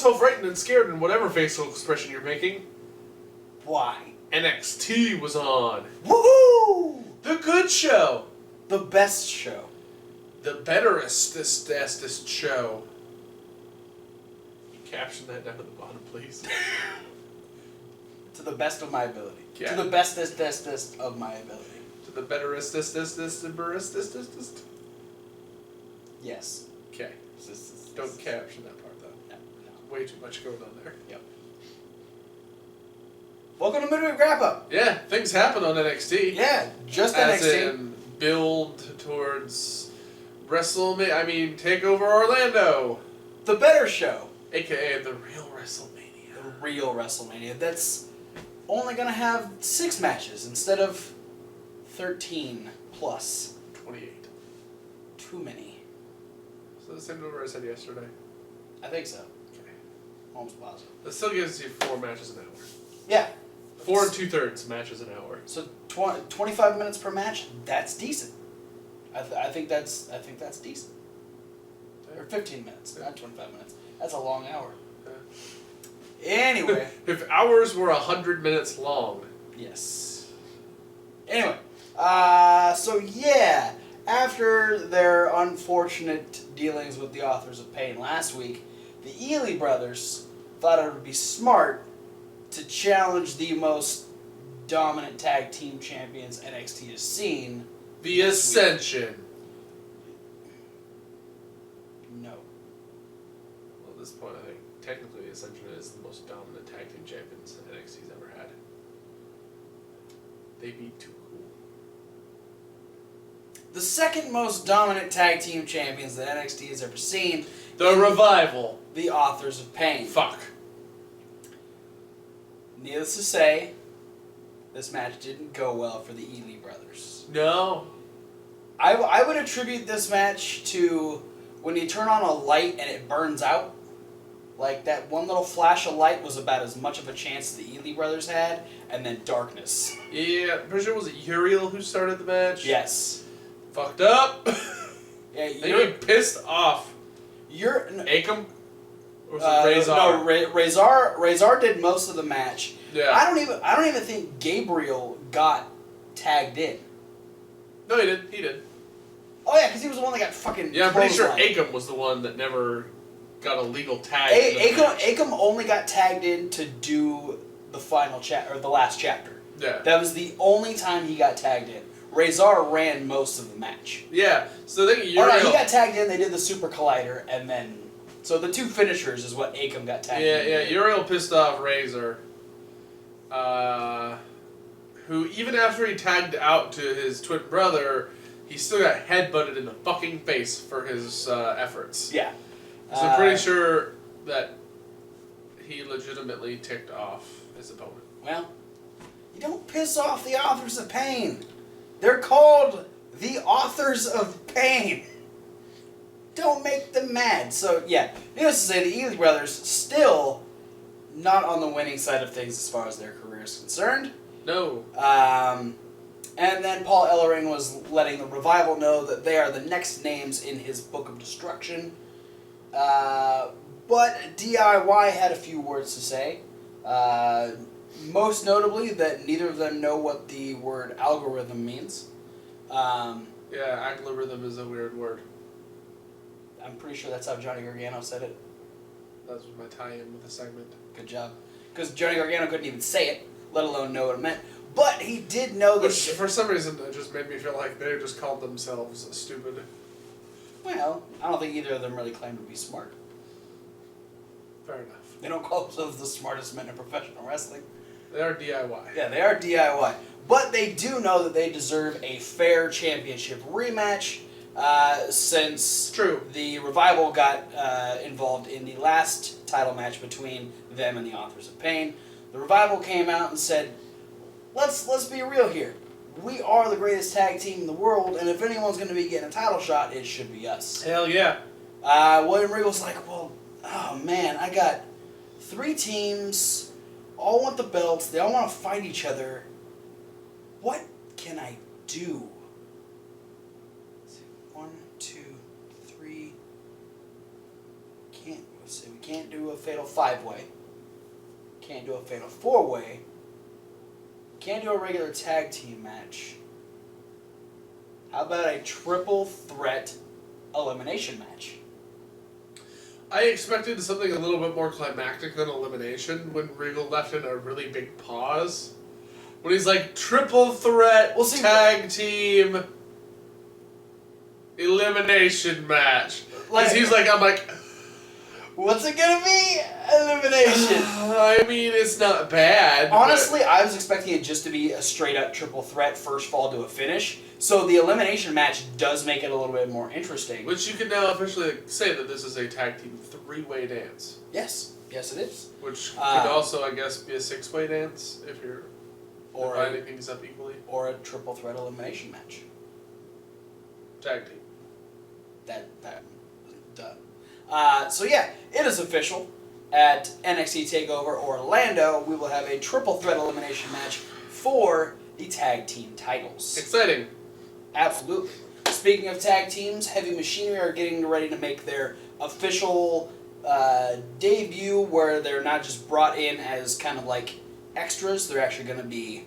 so frightened and scared in whatever facial expression you're making. Why? NXT was on. Woohoo! The good show. The best show. The betterest show. You caption that down at the bottom, please. To the best of my ability. Yeah. To the bestest of my ability. To the betterest Yes. Okay. Don't caption that part though. No. Way too much going on there. Yep. Welcome to Midweek Wrap Up. Yeah, things happen on NXT. Yeah, just As NXT. in build towards Takeover Orlando. The better show. AKA the real WrestleMania. The real WrestleMania. That's only going to have 6 matches instead of 13 plus. 28. Too many. So the same number I said yesterday? I think so. Okay. Almost positive. That still gives you 4 matches an hour. Yeah. 4 2/3 matches an hour. So 25 minutes per match, that's decent. I think that's decent. Or 15 minutes, not 25 minutes. That's a long hour. Anyway. If hours were 100 minutes long. Yes. Anyway. After their unfortunate dealings with the Authors of Pain last week, the Ely brothers thought it would be smart to challenge the most dominant tag team champions NXT has seen. The Ascension. No. Well, at this point, I think technically the Ascension is the most dominant tag team champions NXT's ever had. They beat Too Cool. The second most dominant tag team champions that NXT has ever seen. The Revival. The Authors of Pain. Fuck. Needless to say, this match didn't go well for the Ely brothers. No. I would attribute this match to when you turn on a light and it burns out. Like, that one little flash of light was about as much of a chance the Ely brothers had, and then darkness. Yeah, pretty sure was it Uriel who started the match? Yes. Fucked up. Yeah, you're pissed off. Akam? Or was it Razor? No, Razor did most of the match. Yeah. I don't even think Gabriel got tagged in. No, he did. He did. Oh yeah, because he was the one that got fucking. Yeah, I'm pretty sure Akam was the one that never got a legal tag. Akam only got tagged in to do the final or the last chapter. Yeah. That was the only time he got tagged in. Razor ran most of the match. Yeah. So the thing Uriel... he got tagged in. They did the Super Collider, and then so the 2 finishers is what Akam got tagged in. Yeah. Uriel pissed off Razor, who even after he tagged out to his twin brother, he still got headbutted in the fucking face for his efforts. Yeah. So I'm pretty sure that he legitimately ticked off his opponent. Well, you don't piss off the Authors of Pain. They're called the Authors of Pain. Don't make them mad. So, yeah, needless to say, the Ely brothers still not on the winning side of things as far as their career is concerned. No. And then Paul Ellering was letting the Revival know that they are the next names in his Book of Destruction. But DIY had a few words to say. Most notably that neither of them know what the word algorithm means. Yeah, algorithm is a weird word. I'm pretty sure that's how Johnny Gargano said it. That was my tie-in with the segment. Good job. Because Johnny Gargano couldn't even say it, let alone know what it meant. But he did know that... Which, for some reason, it just made me feel like they just called themselves stupid. Well, I don't think either of them really claim to be smart. Fair enough. They don't call themselves the smartest men in professional wrestling. They are DIY. Yeah, they are DIY. But they do know that they deserve a fair championship rematch since the Revival got involved in the last title match between them and the Authors of Pain. The Revival came out and said, let's be real here. We are the greatest tag team in the world, and if anyone's going to be getting a title shot, it should be us. Hell yeah. William Regal's like, well, oh man, I got 3 teams, all want the belts, they all want to fight each other. What can I do? 1, 2, 3. can't do a fatal 5-way. Can't do a fatal 4-way. Can't do a regular tag team match. How about a triple threat elimination match? I expected something a little bit more climactic than elimination when Regal left in a really big pause. When he's like, triple threat tag team elimination match. Like, he's like, I'm like, what's it gonna be? Elimination. I mean, it's not bad. Honestly, I was expecting it just to be a straight up triple threat first fall to a finish. So the elimination match does make it a little bit more interesting. Which you can now officially say that this is a tag team 3-way dance. Yes. Yes, it is. Which could also, I guess, be a 6-way dance if you're dividing things up equally. Or a triple threat elimination match. Tag team. So yeah, it is official. At NXT Takeover Orlando, we will have a triple threat elimination match for the tag team titles. Exciting. Absolutely. Speaking of tag teams, Heavy Machinery are getting ready to make their official debut, where they're not just brought in as kind of like extras. They're actually going to be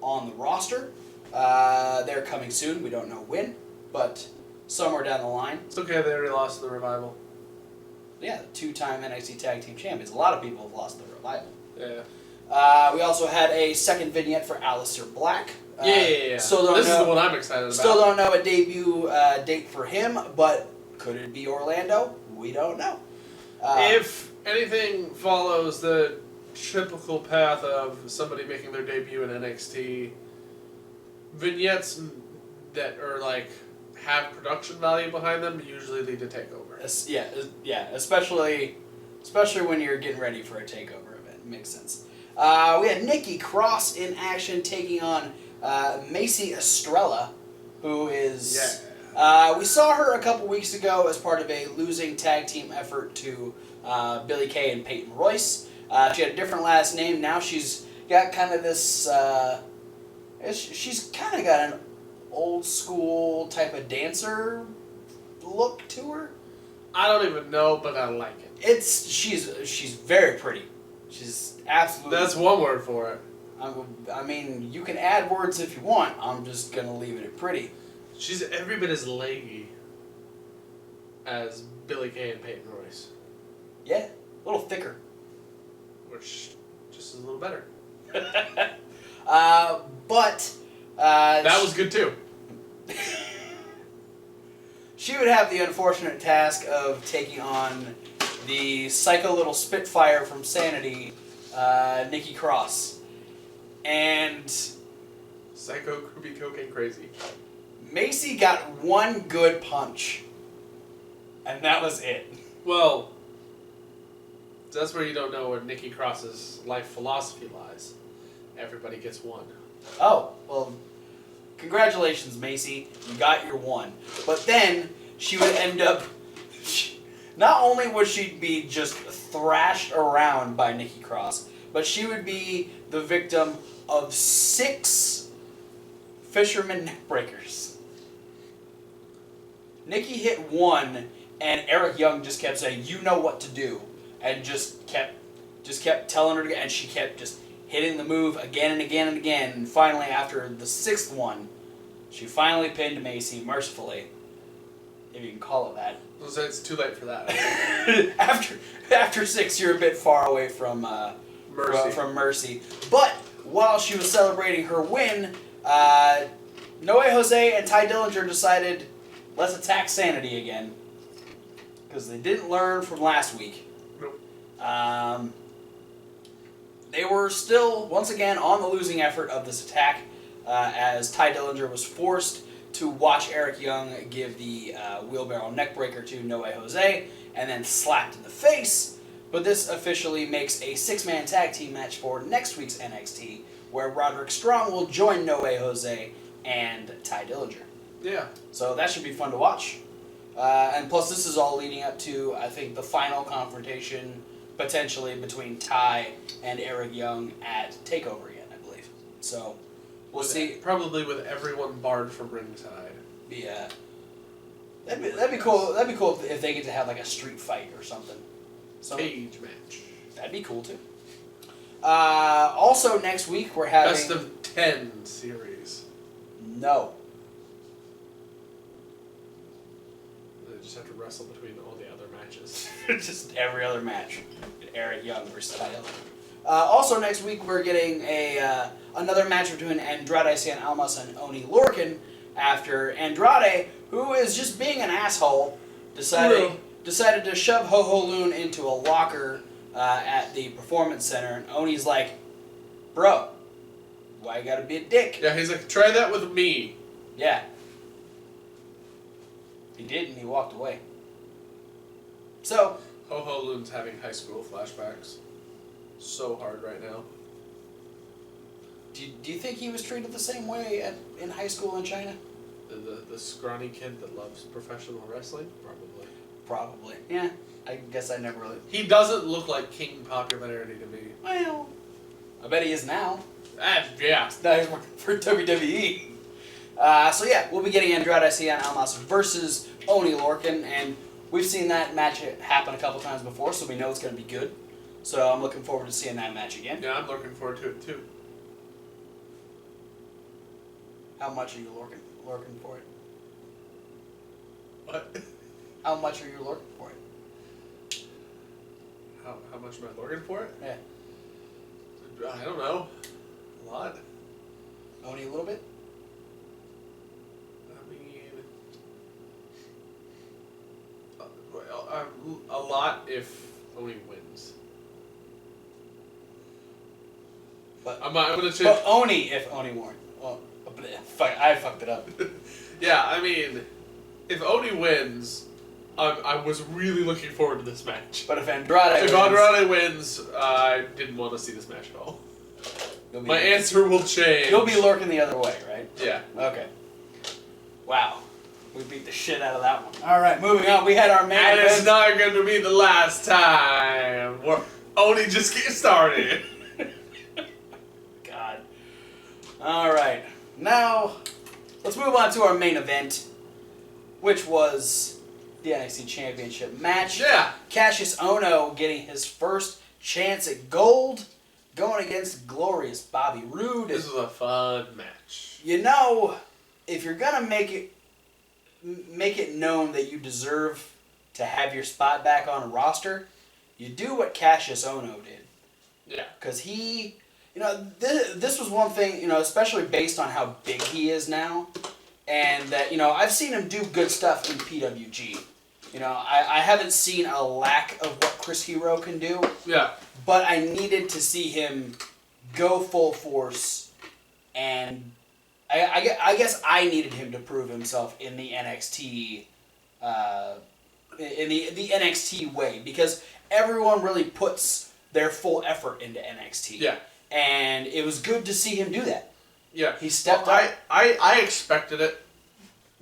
on the roster. They're coming soon. We don't know when, but somewhere down the line. It's okay, they already lost to the Revival. Yeah, the 2-time NXT Tag Team Champions. A lot of people have lost the Revival. Yeah. We also had a second vignette for Aleister Black. Yeah. This is the one I'm excited about. Still don't know a debut date for him, but could it be Orlando? We don't know. If anything follows the typical path of somebody making their debut in NXT, vignettes that are like have production value behind them usually lead to takeover. Yeah, especially when you're getting ready for a takeover event. It makes sense. We had Nikki Cross in action taking on Macy Estrella, who is... Yeah. We saw her a couple weeks ago as part of a losing tag team effort to Billie Kay and Peyton Royce. She had a different last name. Now she's got kind of this... she's kind of got an old school type of dancer look to her. I don't even know, but I like it. She's very pretty. She's absolutely... That's one word for it. I mean, you can add words if you want. I'm just going to leave it at pretty. She's every bit as leggy as Billie Kay and Peyton Royce. Yeah, a little thicker. Which just is a little better. But... that was good too. She would have the unfortunate task of taking on the psycho little spitfire from Sanity, Nikki Cross. And... Psycho Groovy Cocaine Crazy. Macy got one good punch. And that was it. Well, that's where you don't know where Nikki Cross's life philosophy lies. Everybody gets one. Oh, well... Congratulations, Macy. You got your one. But then she would end up... Not only would she be just thrashed around by Nikki Cross, but she would be the victim of 6 fisherman neckbreakers. Nikki hit one, and Eric Young just kept saying, "You know what to do," and just kept telling her to, and she kept just hitting the move again and again and again. And finally, after the 6th one, she finally pinned Macy mercifully, if you can call it that. So it's too late for that. After 6, you're a bit far away from Mercy. From Mercy. But while she was celebrating her win, Noe Jose and Ty Dillinger decided, let's attack Sanity again, because they didn't learn from last week. Nope. They were still, once again, on the losing effort of this attack, as Ty Dillinger was forced to watch Eric Young give the wheelbarrow neckbreaker to Noe Jose, and then slapped in the face. But this officially makes a 6-man tag team match for next week's NXT, where Roderick Strong will join Noe Jose and Ty Dillinger. Yeah. So that should be fun to watch. And plus, this is all leading up to, I think, the final confrontation, potentially, between Ty and Eric Young at TakeOver again, I believe. So, we'll see. Probably with everyone barred from ringside. Yeah. That'd be cool. That'd be cool if they get to have like a street fight or something. cage match. That'd be cool too. Also next week we're having Best of 10 series. No. They just have to wrestle between all the other matches. Just every other match. Eric Young versus Tyler. Also next week we're getting another match between Andrade Cien Almas and Oni Lorcan after Andrade, who is just being an asshole, decided to shove Ho Ho Lun into a locker at the Performance Center, and Oni's like, bro, why you gotta be a dick? Yeah, he's like, try that with me. Yeah. He did, and he walked away. So, Ho Ho Lun's having high school flashbacks. So hard right now. do you think he was treated the same way in high school in China? The scrawny kid that loves professional wrestling? Probably. Probably. Yeah. I guess I never really... He doesn't look like king popularity to me. Well, I bet he is now. Yeah. Now he's working for WWE. So yeah, we'll be getting Andrade Cien Almas versus Oni Lorcan, and we've seen that match happen a couple times before, so we know it's going to be good. So I'm looking forward to seeing that match again. Yeah, I'm looking forward to it too. How much are you lurking for it? What? How much are you lurking for it? How much am I looking for it? Yeah. I don't know. A lot. Only a little bit? I mean, a lot if Oni wins. But I'm gonna change. But Oni if Oni won. Well, I fucked it up. Yeah, I mean, if Oni wins, I was really looking forward to this match. But if Andrade wins, I didn't want to see this match at all. My lurking. answer will change. You'll be lurking the other way, right? Yeah. Okay. Wow. We beat the shit out of that one. All right, moving on. We had our main And event. it's not going to be the last time. We're only just getting started. God. All right. Now, let's move on to our main event, which was the NXT Championship match. Yeah. Kassius Ohno getting his first chance at gold, going against glorious Bobby Roode. This was a fun match. You know, if you're gonna make it known that you deserve to have your spot back on a roster, you do what Kassius Ohno did. Yeah. Because he, this was one thing, especially based on how big he is now, and that, I've seen him do good stuff in PWG. I haven't seen a lack of what Chris Hero can do. Yeah. But I needed to see him go full force, and I guess I needed him to prove himself in the NXT, in the NXT way, because everyone really puts their full effort into NXT. Yeah. And it was good to see him do that. Yeah. He stepped up. I expected it,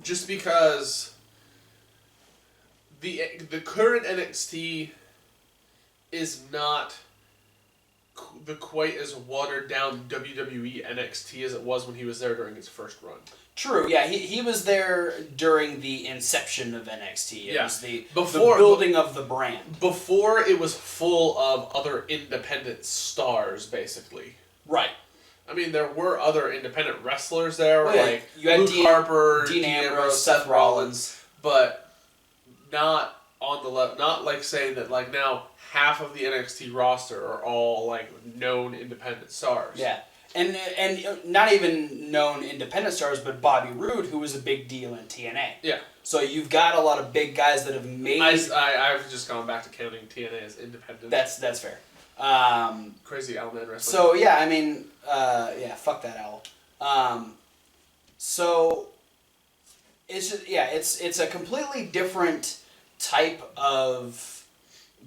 just because the current NXT is not the quite as watered down WWE NXT as it was when he was there during his first run. True, yeah, he was there during the inception of NXT. It was the building of the brand. Before it was full of other independent stars, basically. Right. I mean, there were other independent wrestlers there, like you had Luke Harper, Dean Ambrose, Seth Rollins, but not on the level. Not like saying that like now half of the NXT roster are all like known independent stars. Yeah. And not even known independent stars, but Bobby Roode, who was a big deal in TNA. Yeah. So you've got a lot of big guys that have made... I've just gone back to counting TNA as independent. That's fair. Crazy Owlman wrestling. So, yeah, I mean... fuck that owl. So... It's just, it's a completely different type of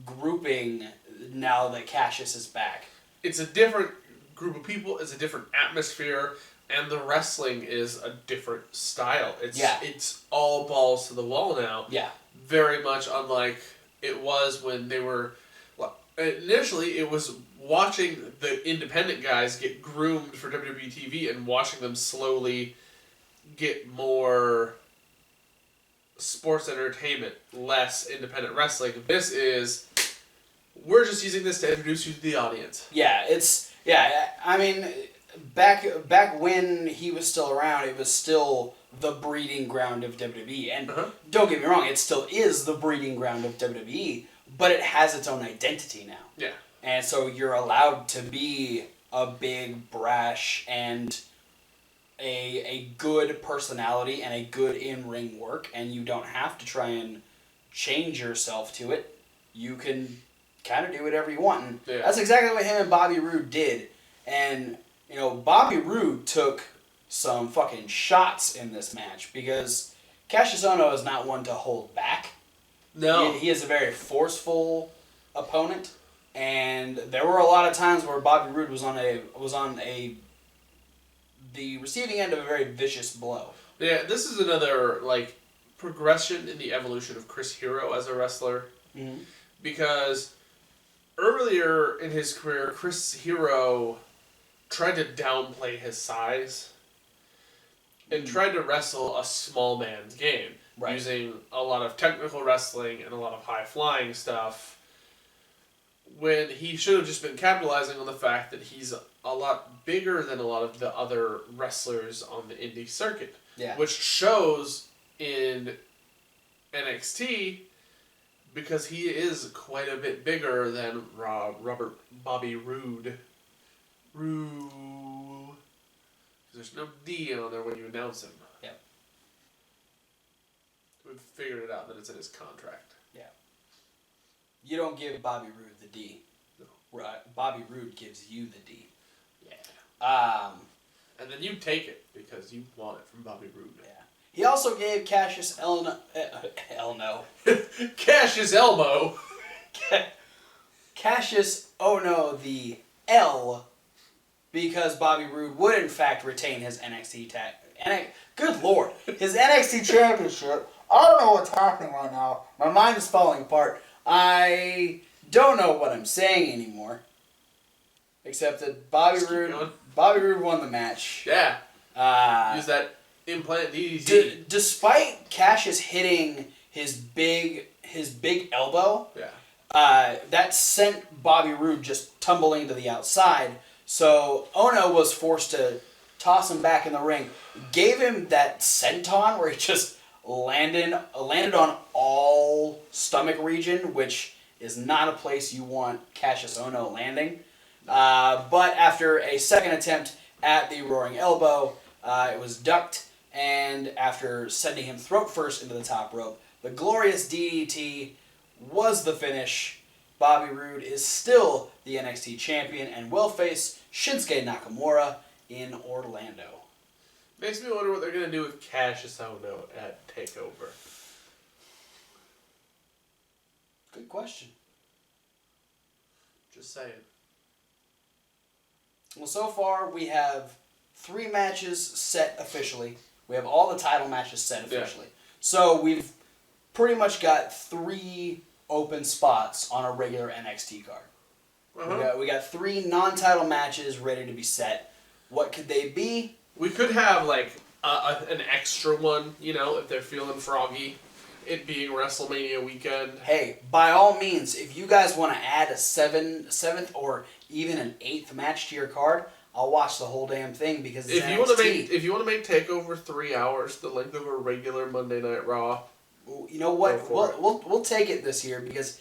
grouping now that Kassius is back. It's a different group of people, it's a different atmosphere, and the wrestling is a different style. It's all balls to the wall now. Yeah. Very much unlike it was when they were... Initially, it was watching the independent guys get groomed for WWE TV and watching them slowly get more sports entertainment, less independent wrestling. This is We're just using this to introduce you to the audience. I mean, back when he was still around, it was still the breeding ground of WWE. And don't get me wrong, it still is the breeding ground of WWE, but it has its own identity now. Yeah. And so you're allowed to be a big, brash, and a good personality and a good in-ring work, and you don't have to try and change yourself to it. You can kind of do whatever you want. And that's exactly what him and Bobby Roode did. And, you know, Bobby Roode took some fucking shots in this match because Kassius Ohno is not one to hold back. No. He is a very forceful opponent, and there were a lot of times where Bobby Roode was on the receiving end of a very vicious blow. Yeah, this is another like progression in the evolution of Chris Hero as a wrestler. Mm-hmm. Because earlier in his career, Chris Hero tried to downplay his size and tried to wrestle a small man's game, using a lot of technical wrestling and a lot of high-flying stuff, when he should have just been capitalizing on the fact that he's a lot bigger than a lot of the other wrestlers on the indie circuit. Yeah. Which shows in NXT because he is quite a bit bigger than Bobby Roode. There's no D on there when you announce him. Yeah. We've figured it out that it's in his contract. Yeah. You don't give Bobby Roode the D. No. Bobby Roode gives you the D. Yeah. And then you take it because you want it from Bobby Roode. Yeah. He also gave Kassius Ohno. Cassius Elmo. Kassius Ohno the L, because Bobby Roode would in fact retain his NXT good lord, his NXT championship. I don't know what's happening right now. My mind is falling apart. I don't know what I'm saying anymore. Except that Bobby Roode won the match. Yeah. Use that implant DDT. Despite Cassius hitting his big elbow, that sent Bobby Roode just tumbling to the outside. So Ohno was forced to toss him back in the ring. Gave him that senton where he just landed on all stomach region, which is not a place you want Kassius Ohno landing. But after a second attempt at the roaring elbow, it was ducked, and after sending him throat first into the top rope, the glorious DDT was the finish. Bobby Roode is still the NXT champion and will face Shinsuke Nakamura in Orlando. Makes me wonder what they're going to do with Kassius Ohno at TakeOver. Good question. Just saying. Well, so far we have 3 matches set officially. We have all the title matches set officially. Yeah. So we've pretty much got 3 open spots on a regular NXT card. We got 3 non-title matches ready to be set. What could they be? We could have like an extra one, you know, if they're feeling froggy. It being WrestleMania weekend. Hey, by all means, if you guys want to add a 7th or even an 8th match to your card, I'll watch the whole damn thing because it's NXT. If you want to make TakeOver 3 hours, the length of a regular Monday Night Raw. You know what? We'll take it this year because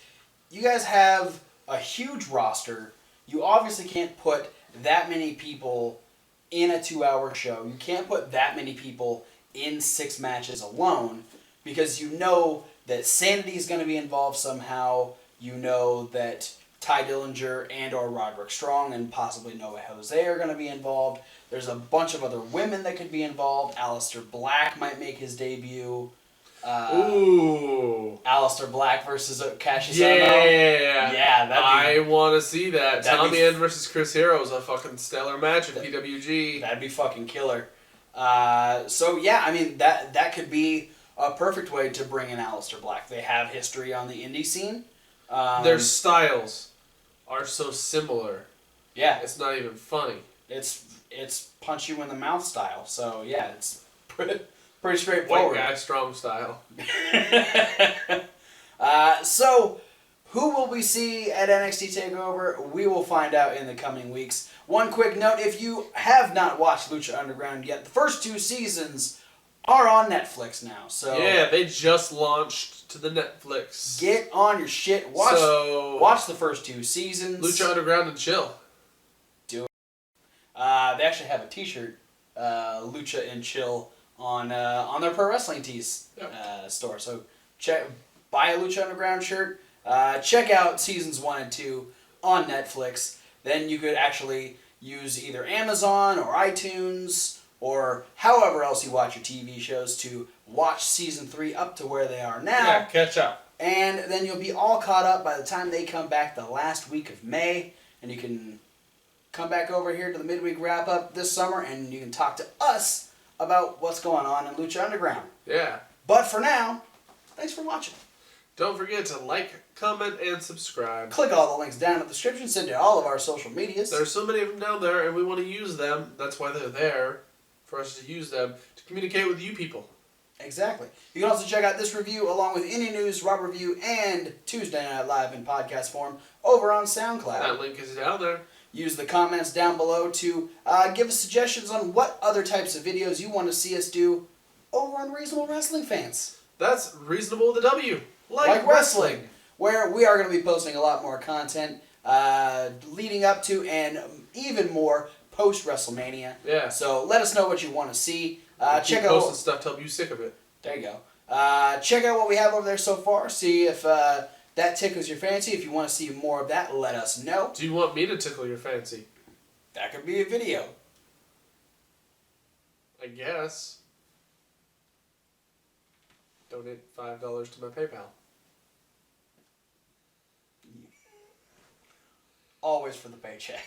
you guys have a huge roster. You obviously can't put that many people in a 2-hour show. You can't put that many people in 6 matches alone because you know that Sanity is going to be involved somehow. You know that Ty Dillinger and or Roderick Strong and possibly Noah Jose are going to be involved. There's a bunch of other women that could be involved. Aleister Black might make his debut. Aleister Black versus Kassius Ohno. Yeah, I want to see that. Tommy End versus Chris Hero is a fucking stellar match in PWG. That'd be fucking killer. So yeah, I mean that could be a perfect way to bring in Aleister Black. They have history on the indie scene. Their styles are so similar. Yeah, it's not even funny. It's punch you in the mouth style. So yeah, it's pretty straightforward. White guy, strong style. So Who will we see at NXT TakeOver? We will find out in the coming weeks. One quick note, if you have not watched Lucha Underground yet, the first 2 seasons are on Netflix now. So yeah, they just launched to the Netflix. Get on your shit. Watch the first 2 seasons. Lucha Underground and chill. Do it. They actually have a T-shirt, Lucha and Chill, on their Pro Wrestling Tees store. So buy a Lucha Underground shirt. Check out seasons 1 and 2 on Netflix. Then you could actually use either Amazon or iTunes or however else you watch your TV shows to watch season 3 up to where they are now. Yeah, catch up. And then you'll be all caught up by the time they come back the last week of May. And you can come back over here to the midweek wrap-up this summer and you can talk to us about what's going on in Lucha Underground. Yeah. But for now, thanks for watching. Don't forget to like, comment, and subscribe. Click all the links down in the description. Send to all of our social medias. There's so many of them down there, and we want to use them. That's why they're there, for us to use them to communicate with you people. Exactly. You can also check out this review along with any news, Rob Review, and Tuesday Night Live in podcast form over on SoundCloud. That link is down there. Use the comments down below to give us suggestions on what other types of videos you want to see us do over on Reasonable Wrestling Fans. That's Reasonable with a W. Like wrestling, where we are going to be posting a lot more content leading up to and even more post-WrestleMania. Yeah. So let us know what you want to see. Check out posting stuff till you sick of it. There you go. Check out what we have over there so far. See if that tickles your fancy. If you want to see more of that, let us know. Do you want me to tickle your fancy? That could be a video. I guess. Donate $5 to my PayPal. Always for the paycheck.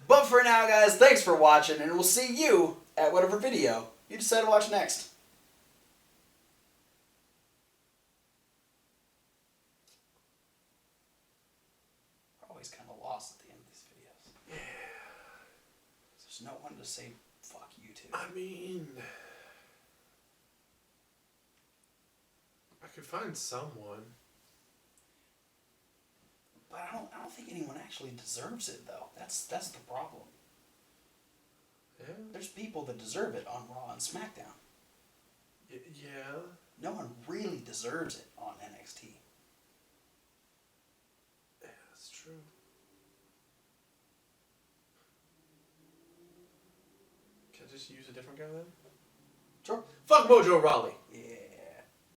But for now, guys, thanks for watching, and we'll see you at whatever video you decide to watch next. We're always kind of lost at the end of these videos. Yeah. There's no one to say fuck you to. I mean, I could find someone. But I don't think anyone actually deserves it, though. That's the problem. Yeah. There's people that deserve it on Raw and SmackDown. Yeah. No one really deserves it on NXT. Yeah, that's true. Can I just use a different guy then? Sure. Fuck Mojo Rawley.